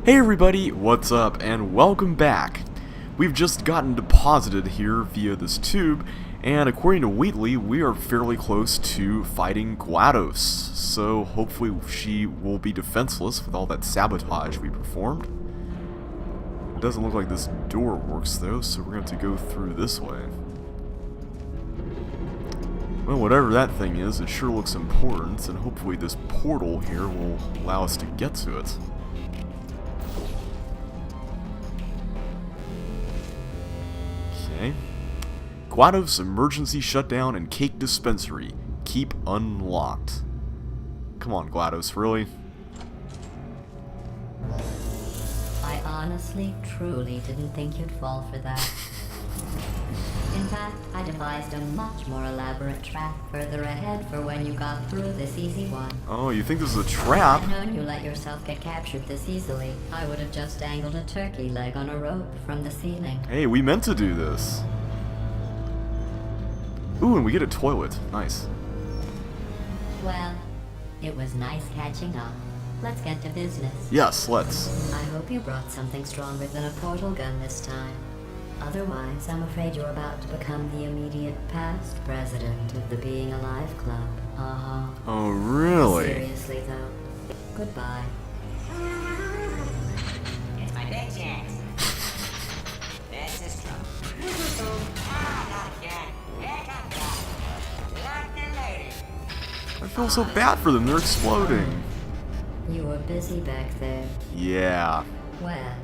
Hey everybody, what's up, and welcome back. We've just gotten deposited here via this tube, and according to Wheatley, we are fairly close to fighting GLaDOS, so hopefully she will be defenseless with all that sabotage we performed. It doesn't look like this door works though, so we're going to have to go through this way. Well, whatever that thing is, it sure looks important, and hopefully this portal here will allow us to get to it. Okay. GLaDOS emergency shutdown and cake dispensary. Keep unlocked. Come on, GLaDOS, really? I honestly, truly didn't think you'd fall for that. In fact, I devised a much more elaborate trap further ahead for when you got through this easy one. Oh, you think this is a trap? If I'd known you let yourself get captured this easily, I would have just dangled a turkey leg on a rope from the ceiling. Hey, we meant to do this. Ooh, and we get a toilet. Nice. Well, it was nice catching up. Let's get to business. Yes, let's. I hope you brought something stronger than a portal gun this time. Otherwise, I'm afraid you're about to become the immediate past president of the Being Alive Club. Uh-huh. Oh, really? Seriously, though. Goodbye. It's my big chance. This is trouble. Not again. Here comes trouble. Like the lady. I feel so bad for them. They're exploding. You were busy back there. Yeah. Well,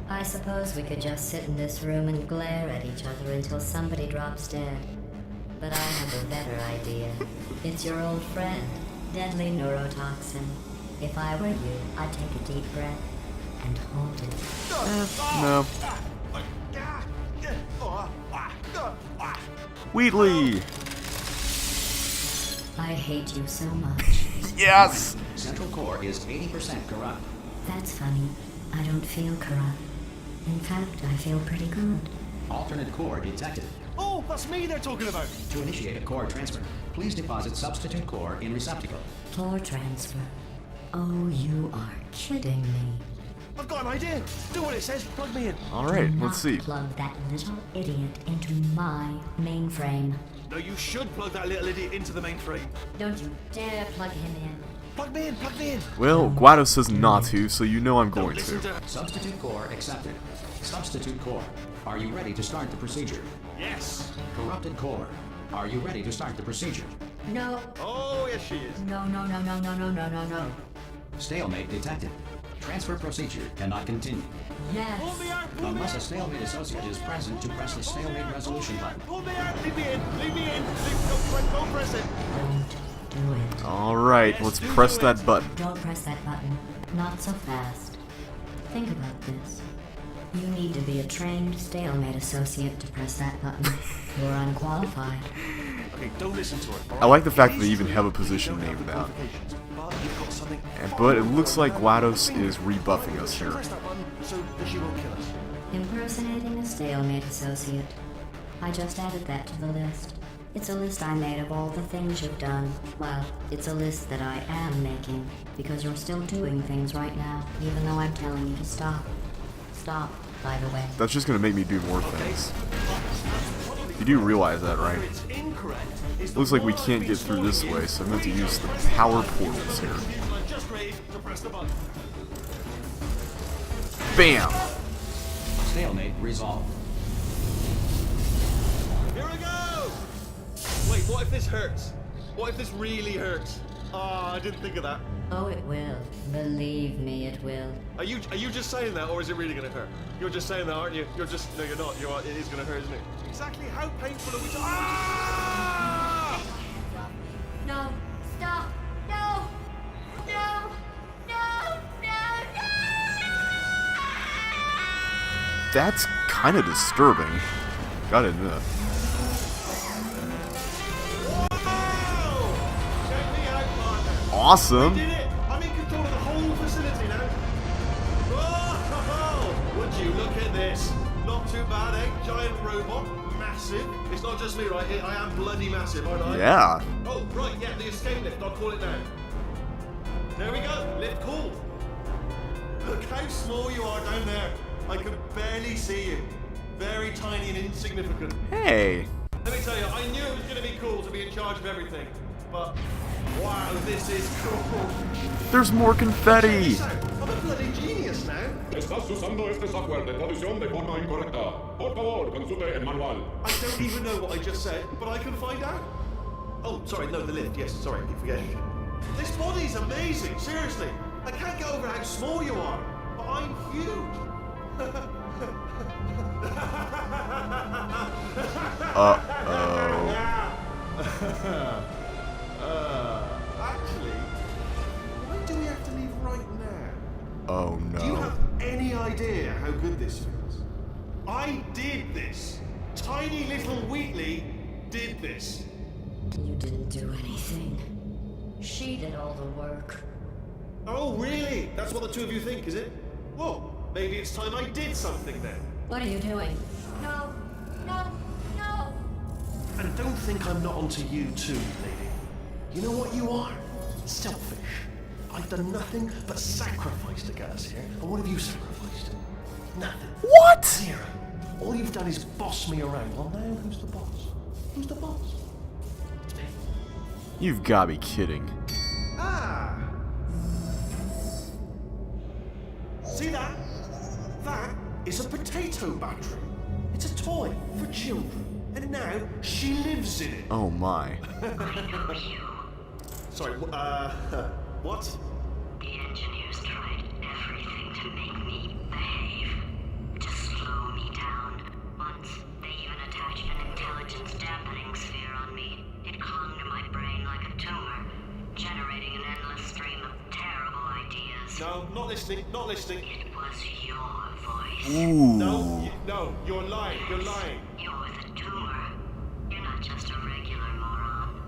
I suppose we could just sit in this room and glare at each other until somebody drops dead. But I have a better idea. It's your old friend, deadly neurotoxin. If I were you, I'd take a deep breath and hold it. No. Wheatley! I hate you so much. Yes! Central core is 80% corrupt. That's funny. I don't feel corrupt. In fact, I feel pretty good. Alternate core detected. Oh, that's me they're talking about. To initiate a core transfer, please deposit substitute core in receptacle. Core transfer. Oh, you are kidding me. I've got an idea. Do what it says. Plug me in. Alright, Do let's not see. plug that little idiot into my mainframe. No, you should plug that little idiot into the mainframe. Don't you dare plug him in. Plug me in. Plug me in. Well, GLaDOS says not to, so you know I'm Don't going listen to. to. Substitute core accepted. Substitute core. Are you ready to start the procedure? Yes. Corrupted core. Are you ready to start the procedure? No. Oh, yes, she is. No. No. Stalemate detected. Transfer procedure cannot continue. Pull Yes. me out. Pull me Unless a out. stalemate associate is present to press the stalemate resolution button. Pull me out. Leave me in. Leave me in. Don't press it. Don't do it. Alright, Yes, let's do press it. that button. Don't press that button. Not so fast. Think about this. You need to be a trained stalemate associate to press that button. You're unqualified. Okay, don't listen to her. I like the fact that they even have a position named out. But you've got something. But it looks like GLaDOS is rebuffing us here. Press that button so that she won't kill us. Impersonating a stalemate associate. I just added that to the list. It's a list I made of all the things you've done. Well, it's a list that I am making, because you're still doing things right now, even though I'm telling you to stop. Stop, by the way. That's just gonna make me do more things. You do realize that, right? It's incorrect. It's the Looks like we one can't I've get been through this stalking way, so I'm going to use the power portals here. I'm just ready to press the button. Bam! Stalemate resolved. Here we go! Wait, what if this hurts? What if this really hurts? Ah, I didn't think of that. Oh, it will. Believe me, it will. Are you just saying that, or is it really gonna hurt? You're just saying that, aren't you? You're just no, you're not. It is gonna hurt, isn't it? Exactly how painful are we? Ah! No, stop! No! No! No! That's kind of disturbing. Gotta admit. Whoa! Check me out, partner. Awesome! Did it? I'm in control of the whole facility now. Whoa! Would you look at this? Not too bad, eh? Giant robot, massive. It's not just me, right? I am bloody massive, aren't I? Yeah. Oh, right, yeah, the escape lift. I'll call it now. There we go. Lift cool. Look how small you are down there. I can barely see you. Very tiny and insignificant. Hey! Let me tell you, I knew it was going to be cool to be in charge of everything. But, wow, this is cool. There's more confetti! Check this out. I'm a bloody genius now. Estás usando este software de traducción de forma incorrecta. Por favor, consulte el manual. I don't even know what I just said, but I can find out. Oh, sorry, no, the lift. Yes, sorry, I keep forgetting. This body's amazing, seriously. I can't get over how small you are, but I'm huge. Actually, why do we have to leave right now? Oh Do you no. have any idea how good this feels? I did this. Tiny little Wheatley did this. You didn't do anything. She did all the work. Oh, really? That's what the two of you think, is it? Well, maybe it's time I did something then. What are you doing? No, no, no! And don't think I'm not onto you too, lady. You know what you are? Selfish. I've done nothing but sacrifice to get us here. And what have you sacrificed? Nothing. What? Zero. All you've done is boss me around. Well, now who's the boss? Who's the boss? It's me. You've gotta be kidding. Ah! See that? That is a potato battery. It's a toy for children. And now she lives in it. Oh my. Sorry, what? The engineers tried everything to make me behave, to slow me down. Once, they even attached an intelligence dampening sphere on me. It clung to my brain like a tumor, generating an endless stream of terrible ideas. No, not listening, not listening. It was your voice. Ooh. No, you're lying, you're lying. You're the tumor. You're not just a regular moron.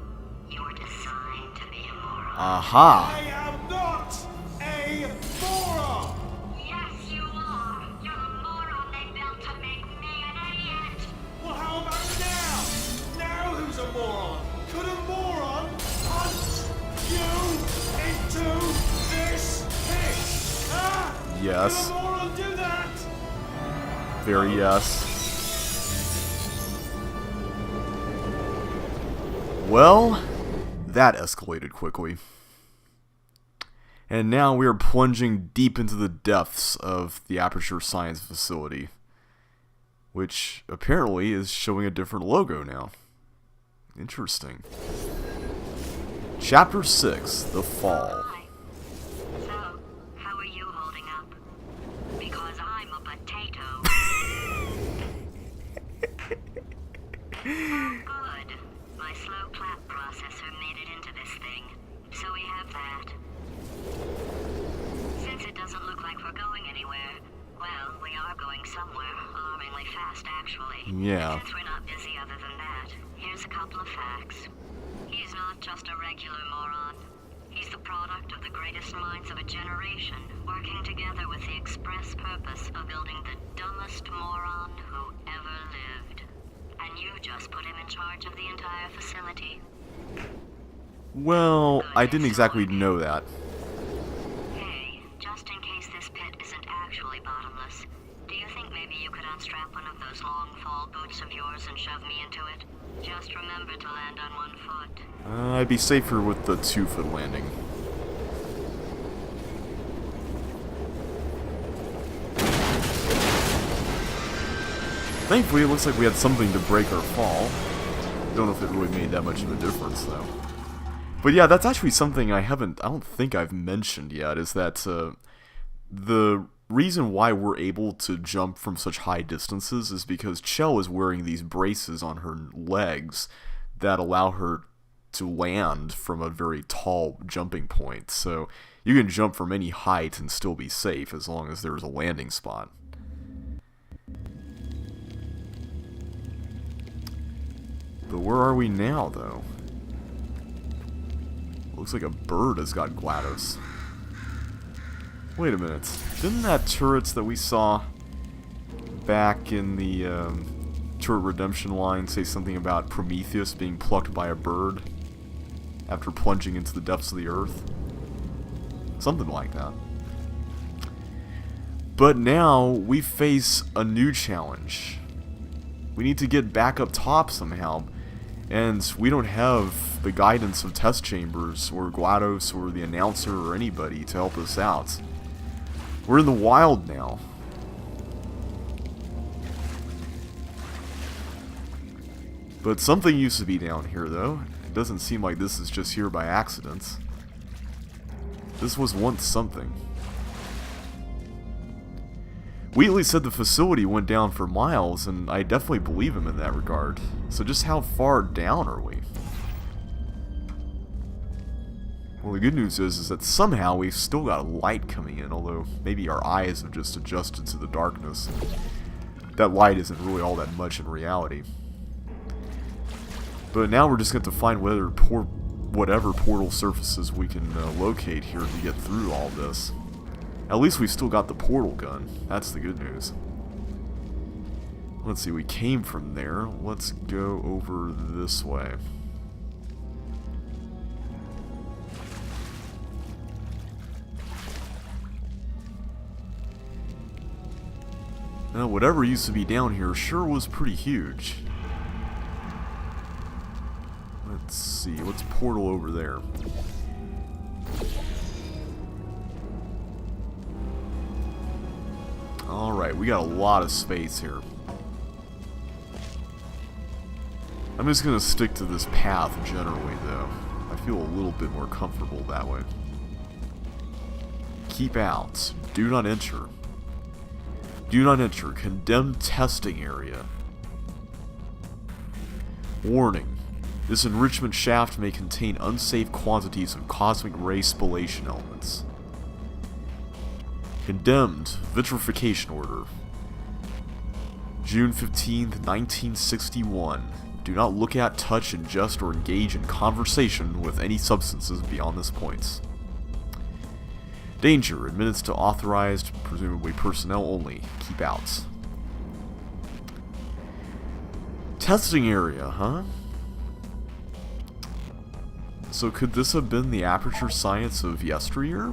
You're designed to be a moron. Aha. I am not a moron! Yes, you are. You're the moron they built to make me an idiot. Well, how about now? Now who's a moron? Could a moron punch you into this pit? Ah! Yes. Could a moron do that? Very yes. Well, that escalated quickly. And now we are plunging deep into the depths of the Aperture Science facility, which apparently is showing a different logo now. Interesting. Chapter 6, The Fall. Hi. So, how are you holding up? Because I'm a potato. Oh, good. My slow clap processor made it into this thing. So we have that. Since it doesn't look like we're going anywhere, well, we are going somewhere, alarmingly fast, actually. Yeah. Since we're not busy other than that, here's a couple of facts. He's not just a regular moron. He's the product of the greatest minds of a generation, working together with the express purpose of building the dumbest moron who ever lived. And you just put him in charge of the entire facility. Well, I didn't exactly know that. Hey, just in case this pit isn't actually bottomless, do you think maybe you could unstrap one of those long fall boots of yours and shove me into it? Just remember to land on one foot. I'd be safer with the 2-foot landing. Thankfully, it looks like we had something to break our fall. Don't know if it really made that much of a difference, though. But yeah, that's actually something I don't think I've mentioned yet, is that the reason why we're able to jump from such high distances is because Chell is wearing these braces on her legs that allow her to land from a very tall jumping point. So you can jump from any height and still be safe as long as there's a landing spot. But where are we now, though? Looks like a bird has got GLaDOS. Wait a minute. Didn't that turrets that we saw back in the turret redemption line say something about Prometheus being plucked by a bird after plunging into the depths of the earth? Something like that. But now we face a new challenge. We need to get back up top somehow, and we don't have the guidance of test chambers or GLaDOS or the announcer or anybody to help us out. We're in the wild now. But something used to be down here, though. It doesn't seem like this is just here by accident. This was once something. Wheatley said the facility went down for miles, and I definitely believe him in that regard. So just how far down are we? Well, the good news is that somehow we've still got a light coming in, although maybe our eyes have just adjusted to the darkness. That light isn't really all that much in reality. But now we're just going to find whatever portal surfaces we can locate here to get through all this. At least we've still got the portal gun. That's the good news. Let's see, we came from there. Let's go over this way. Now, whatever used to be down here sure was pretty huge. Let's see, what's portal over there? Alright, we got a lot of space here. I'm just gonna stick to this path generally, though. I feel a little bit more comfortable that way. Keep out. Do not enter. Do not enter. Condemned testing area. Warning. This enrichment shaft may contain unsafe quantities of cosmic ray spallation elements. Condemned. Vitrification order. June 15th, 1961. Do not look at, touch, ingest, or engage in conversation with any substances beyond this point. Danger. Admittance to authorized, presumably personnel only. Keep out. Testing area, huh? So could this have been the Aperture Science of yesteryear?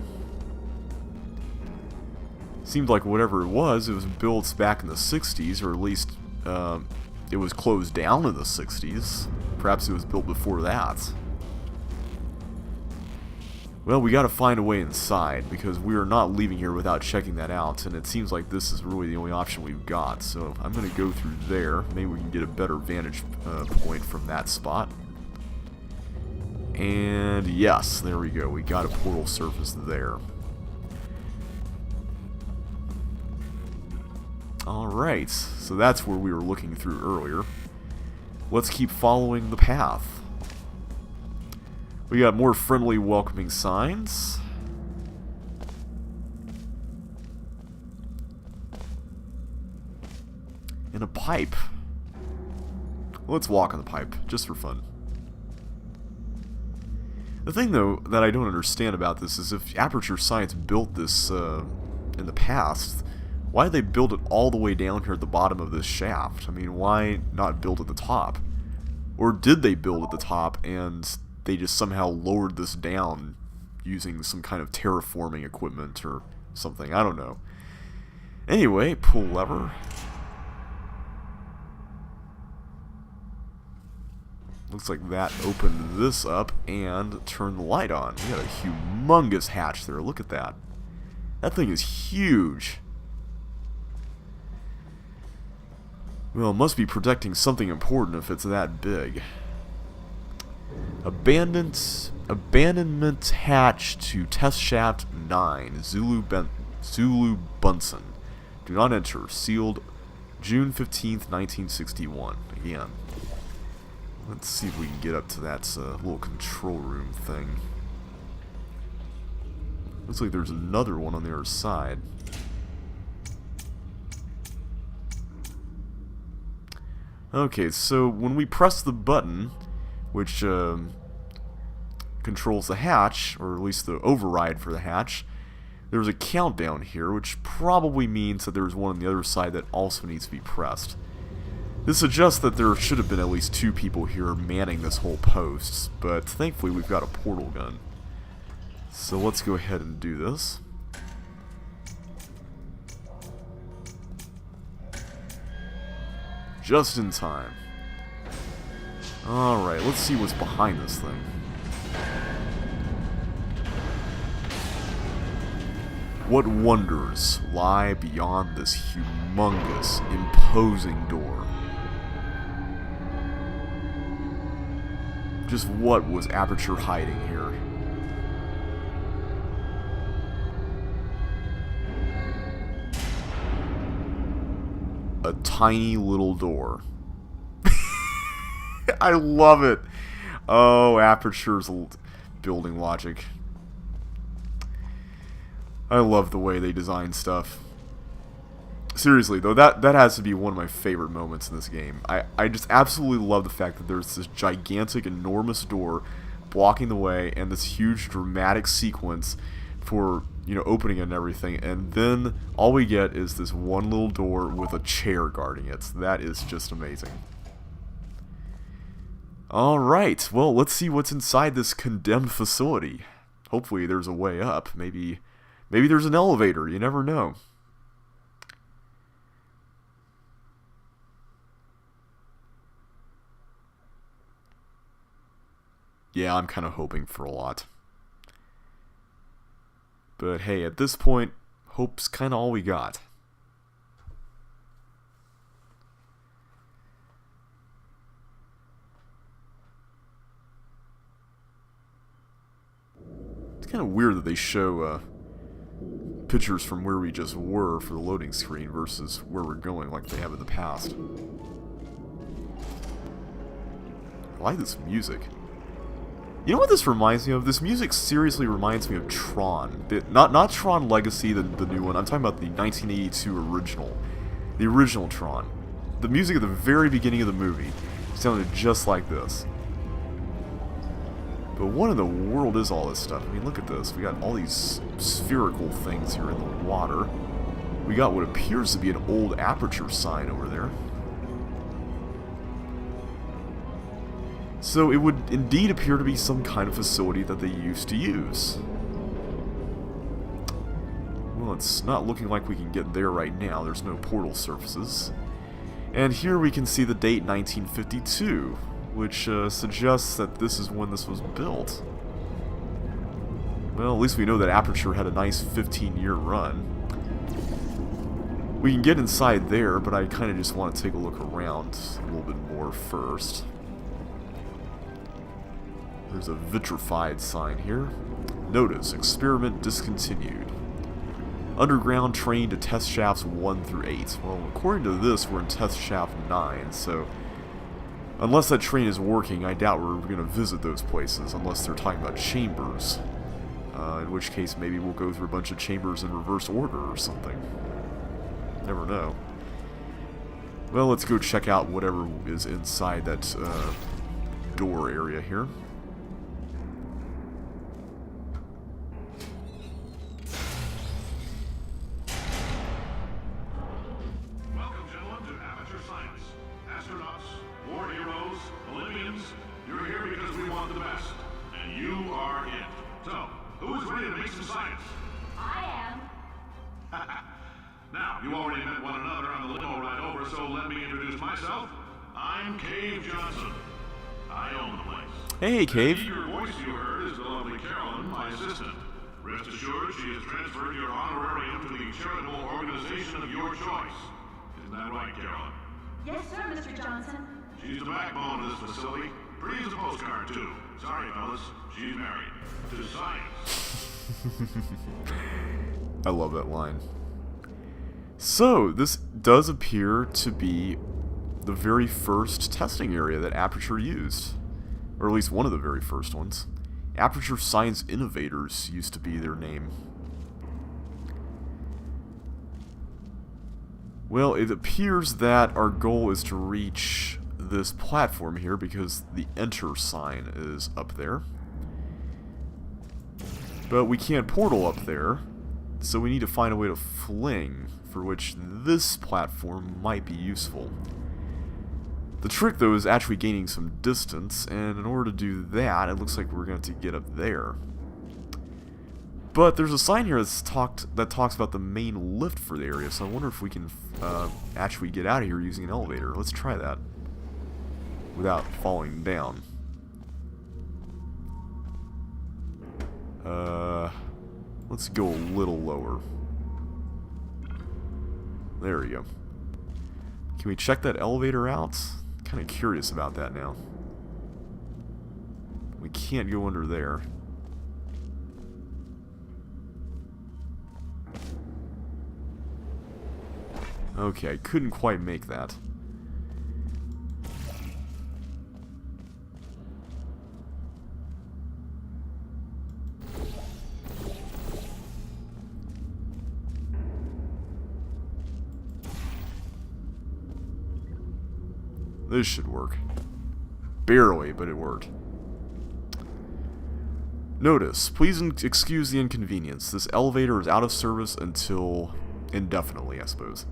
Seemed like whatever it was built back in the 60s, or at least it was closed down in the 60s. Perhaps it was built before that. Well, we gotta find a way inside, because we are not leaving here without checking that out, and it seems like this is really the only option we've got. So I'm gonna go through there. Maybe we can get a better vantage point from that spot. And yes, there we go. We got a portal surface there. Alright, so that's where we were looking through earlier. Let's keep following the path. We got more friendly, welcoming signs. And a pipe. Let's walk on the pipe, just for fun. The thing, though, that I don't understand about this is if Aperture Science built this in the past, why did they build it all the way down here at the bottom of this shaft? I mean, why not build at the top? Or did they build at the top and they just somehow lowered this down using some kind of terraforming equipment or something? I don't know. Anyway, pull lever. Looks like that opened this up and turned the light on. We got a humongous hatch there. Look at that. That thing is huge. Well, it must be protecting something important if it's that big. Abandonment hatch to test shaft 9, Zulu Bunsen. Do not enter. Sealed June 15th, 1961. Again. Let's see if we can get up to that little control room thing. Looks like there's another one on the other side. Okay, so when we press the button, which controls the hatch, or at least the override for the hatch, there's a countdown here, which probably means that there's one on the other side that also needs to be pressed. This suggests that there should have been at least 2 people here manning this whole post, but thankfully we've got a portal gun. So let's go ahead and do this. Just in time. Alright, let's see what's behind this thing. What wonders lie beyond this humongous, imposing door? Just what was Aperture hiding here? A tiny little door. I love it. Oh, Aperture's building logic. I love the way they design stuff. Seriously, though, that has to be one of my favorite moments in this game. I just absolutely love the fact that there's this gigantic, enormous door blocking the way, and this huge dramatic sequence for, you know, opening it and everything, and then all we get is this one little door with a chair guarding it. That is just amazing. Alright, well, let's see what's inside this condemned facility. Hopefully there's a way up. Maybe there's an elevator, you never know. Yeah, I'm kind of hoping for a lot. But hey, at this point, hope's kind of all we got. It's kind of weird that they show pictures from where we just were for the loading screen versus where we're going like they have in the past. I like this music. You know what this reminds me of? This music seriously reminds me of Tron. Not Tron Legacy, the new one. I'm talking about the 1982 original. The original Tron. The music at the very beginning of the movie sounded just like this. But what in the world is all this stuff? I mean, look at this. We got all these spherical things here in the water. We got what appears to be an old Aperture sign over there. So it would indeed appear to be some kind of facility that they used to use. Well, it's not looking like we can get there right now. There's no portal surfaces. And here we can see the date 1952, which suggests that this is when this was built. Well, at least we know that Aperture had a nice 15-year run. We can get inside there, but I kind of just want to take a look around a little bit more first. There's a vitrified sign here. Notice, experiment discontinued. Underground train to test shafts 1 through 8. Well, according to this, we're in test shaft 9, so unless that train is working, I doubt we're going to visit those places, unless they're talking about chambers. In which case, maybe we'll go through a bunch of chambers in reverse order or something. Never know. Well, let's go check out whatever is inside that door area here. Welcome, gentlemen, to Aperture Science. Astronauts, war heroes, Olympians, you're here because we want the best. And you are it. So, who is ready to make some science? I am. Now, you already met one another on the limo ride over, so let me introduce myself. I'm Cave Johnson. I own the place. Hey, Cave. The eager voice you heard is the lovely Carolyn, my assistant. Rest assured, she has transferred your honorarium to the charitable organization of your choice. Isn't that right, Carolyn? Yes, sir, Mr. Johnson. She's the backbone of this facility. Pretty as a postcard, too. Sorry, fellas. She's married. To science. I love that line. So, this does appear to be the very first testing area that Aperture used. Or at least one of the very first ones. Aperture Science Innovators used to be their name. Well, it appears that our goal is to reach this platform here because the Enter sign is up there. But we can't portal up there, so we need to find a way to fling, for which this platform might be useful. The trick, though, is actually gaining some distance, and in order to do that, it looks like we're going to get up there. But there's a sign here that talks about the main lift for the area, so I wonder if we can actually get out of here using an elevator. Let's try that without falling down. Let's go a little lower. There we go. Can we check that elevator out? Kind of curious about that now. We can't go under there. Okay, couldn't quite make that. This should work. Barely, but it worked. Notice, please excuse the inconvenience. This elevator is out of service until indefinitely, I suppose.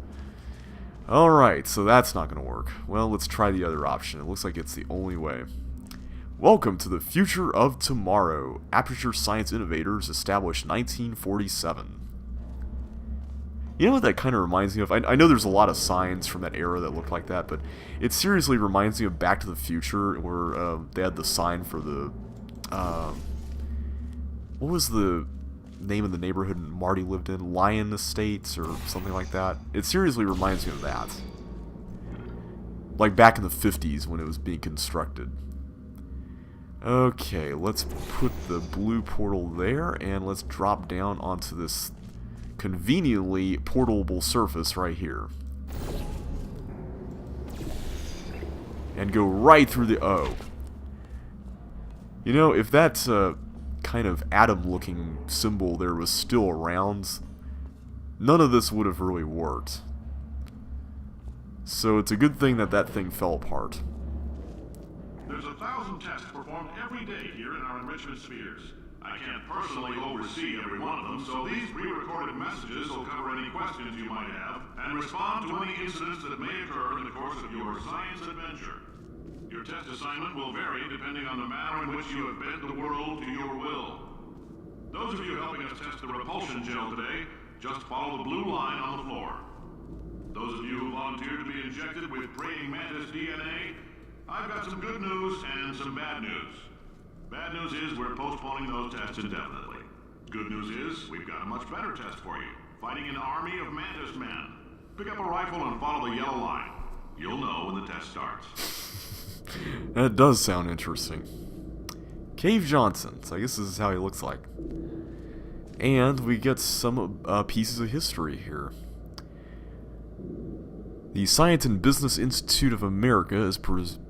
Alright, so that's not going to work. Well, let's try the other option. It looks like it's the only way. Welcome to the future of tomorrow. Aperture Science innovators established 1947. You know what that kind of reminds me of? I know there's a lot of signs from that era that look like that, but it seriously reminds me of Back to the Future, where they had the sign for the... what was the name of the neighborhood Marty lived in? Lion Estates or something like that? It seriously reminds me of that. Like back in the 50s when it was being constructed. Okay, let's put the blue portal there, and let's drop down onto this conveniently portable surface right here. And go right through the O. You know, if that kind of atom-looking symbol there was still around, none of this would have really worked. So it's a good thing that that thing fell apart. There's 1,000 tests performed every day here in our enrichment spheres. I can't personally oversee every one of them, so these pre-recorded messages will cover any questions you might have and respond to any incidents that may occur in the course of your science adventure. Your test assignment will vary depending on the manner in which you have bent the world to your will. Those of you helping us test the repulsion gel today, just follow the blue line on the floor. Those of you who volunteered to be injected with praying mantis DNA, I've got some good news and some bad news. Bad news is we're postponing those tests indefinitely. Good news is we've got a much better test for you. Fighting an army of mantis men. Pick up a rifle and follow the yellow line. You'll know when the test starts. That does sound interesting. Cave Johnson, so I guess this is how he looks like. And we get some pieces of history here. The Science and Business Institute of America is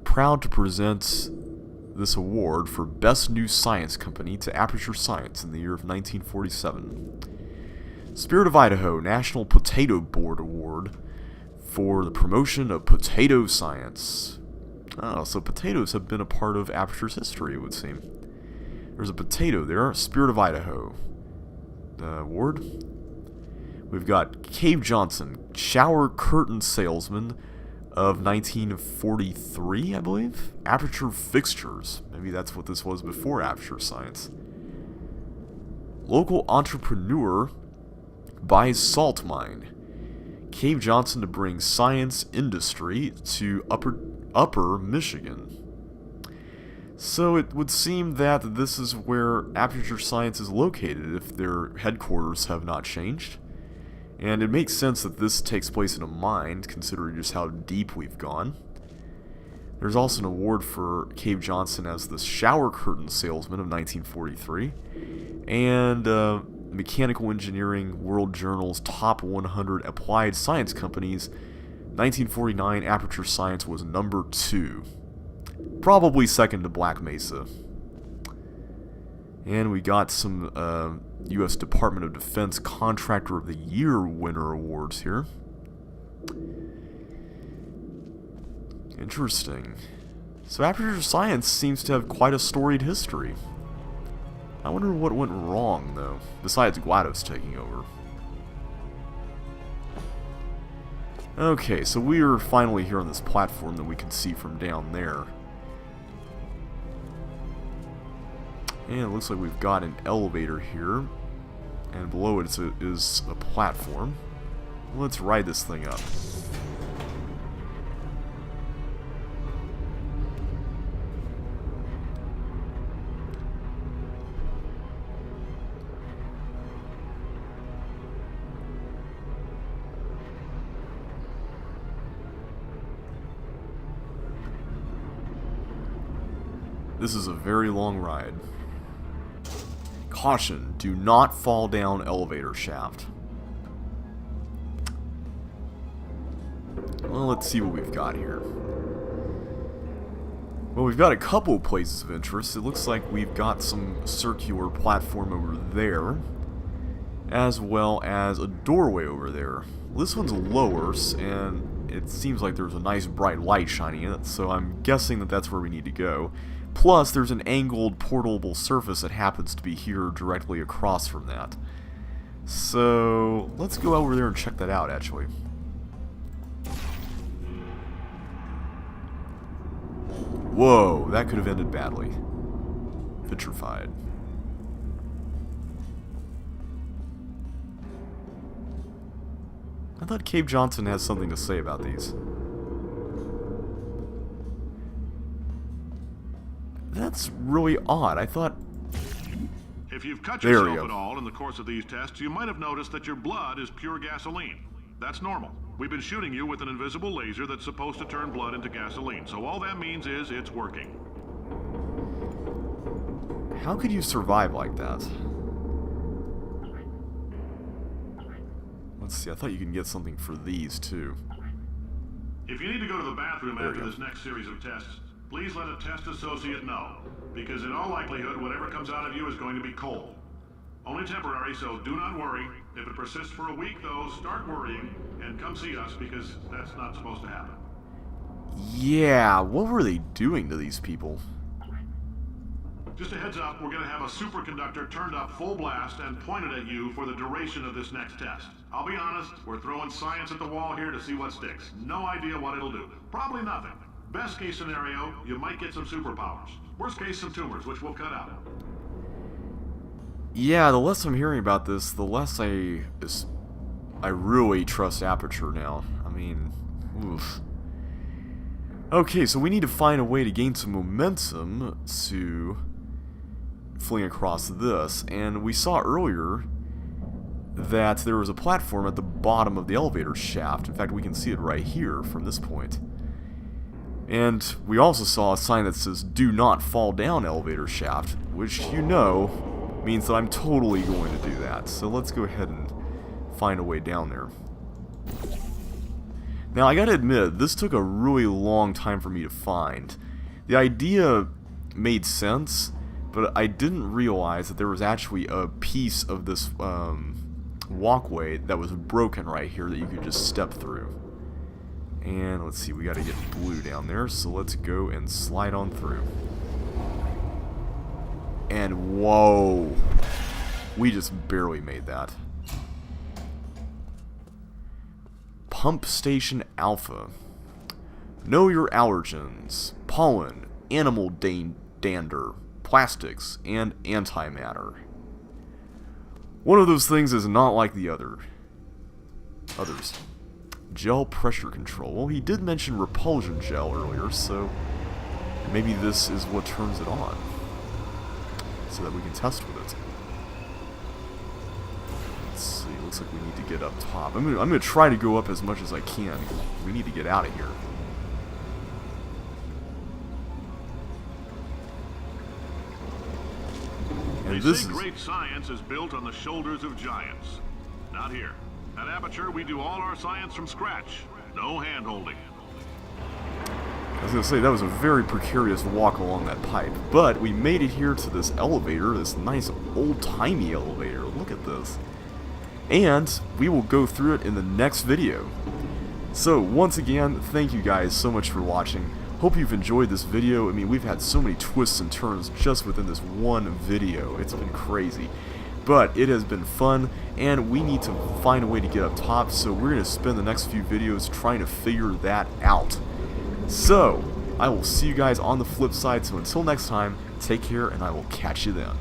proud to present this award for Best New Science Company to Aperture Science in the year of 1947. Spirit of Idaho National Potato Board Award for the promotion of potato science. Oh, so potatoes have been a part of Aperture's history, it would seem. There's a potato there, Spirit of Idaho award. We've got Cave Johnson, shower curtain salesman of 1943, I believe? Aperture fixtures. Maybe that's what this was before Aperture Science. Local entrepreneur buys salt mine. Cave Johnson to bring science industry to Upper Michigan. So it would seem that this is where Aperture Science is located if their headquarters have not changed. And it makes sense that this takes place in a mine, considering just how deep we've gone. There's also an award for Cave Johnson as the shower curtain salesman of 1943. And Mechanical Engineering World Journal's Top 100 Applied Science Companies, 1949, Aperture Science was number 2. Probably second to Black Mesa. And we got some U.S. Department of Defense Contractor of the Year winner awards here. Interesting. So Aperture Science seems to have quite a storied history. I wonder what went wrong, though, besides GLaDOS taking over. Okay, so we are finally here on this platform that we can see from down there. And it looks like we've got an elevator here. And below it is a platform. Let's ride this thing up. This is a very long ride. Caution, do not fall down elevator shaft. Well, let's see what we've got here. Well, we've got a couple places of interest. It looks like we've got some circular platform over there, as well as a doorway over there. This one's lower, and it seems like there's a nice bright light shining in it, so I'm guessing that that's where we need to go. Plus, there's an angled portable surface that happens to be here directly across from that. So, let's go over there and check that out, actually. Whoa, that could have ended badly. Vitrified. I thought Cave Johnson has something to say about these. That's really odd. I thought... If you've cut There we yourself go. at all in the course of these tests, you might have noticed that your blood is pure gasoline. That's normal. We've been shooting you with an invisible laser that's supposed to turn blood into gasoline, so all that means is it's working. How could you survive like that? Let's see, I thought you could get something for these, too. If you need to go to the bathroom There we after go. this next series of tests, please let a test associate know, because in all likelihood, whatever comes out of you is going to be cold. Only temporary, so do not worry. If it persists for a week, though, start worrying and come see us, because that's not supposed to happen. Yeah, what were they doing to these people? Just a heads up, we're going to have a superconductor turned up full blast and pointed at you for the duration of this next test. I'll be honest, we're throwing science at the wall here to see what sticks. No idea what it'll do. Probably nothing. Best case scenario, you might get some superpowers. Worst case, some tumors, which we'll cut out. Yeah, the less I'm hearing about this, the less I really trust Aperture now. I mean, oof. Okay, so we need to find a way to gain some momentum to fling across this, and we saw earlier that there was a platform at the bottom of the elevator shaft. In fact, we can see it right here from this point. And we also saw a sign that says, "Do not fall down elevator shaft," which, you know, means that I'm totally going to do that. So let's go ahead and find a way down there. Now, I gotta admit, this took a really long time for me to find. The idea made sense, but I didn't realize that there was actually a piece of this walkway that was broken right here that you could just step through. And let's see, we gotta get blue down there, so let's go and slide on through. And whoa! We just barely made that. Pump Station Alpha. Know your allergens. Pollen, animal dander, plastics, and antimatter. One of those things is not like the others. Gel pressure control. Well, he did mention repulsion gel earlier, so maybe this is what turns it on, so that we can test with it. Let's see, looks like we need to get up top. I'm gonna try to go up as much as I can. We need to get out of here. And They this say is... great science is built on the shoulders of giants. Not here. At Aperture, we do all our science from scratch. No hand-holding. I was going to say, that was a very precarious walk along that pipe. But we made it here to this elevator, this nice old-timey elevator. Look at this. And we will go through it in the next video. So, once again, thank you guys so much for watching. Hope you've enjoyed this video. I mean, we've had so many twists and turns just within this one video. It's been crazy. But it has been fun, and we need to find a way to get up top, so we're going to spend the next few videos trying to figure that out. So, I will see you guys on the flip side, so until next time, take care, and I will catch you then.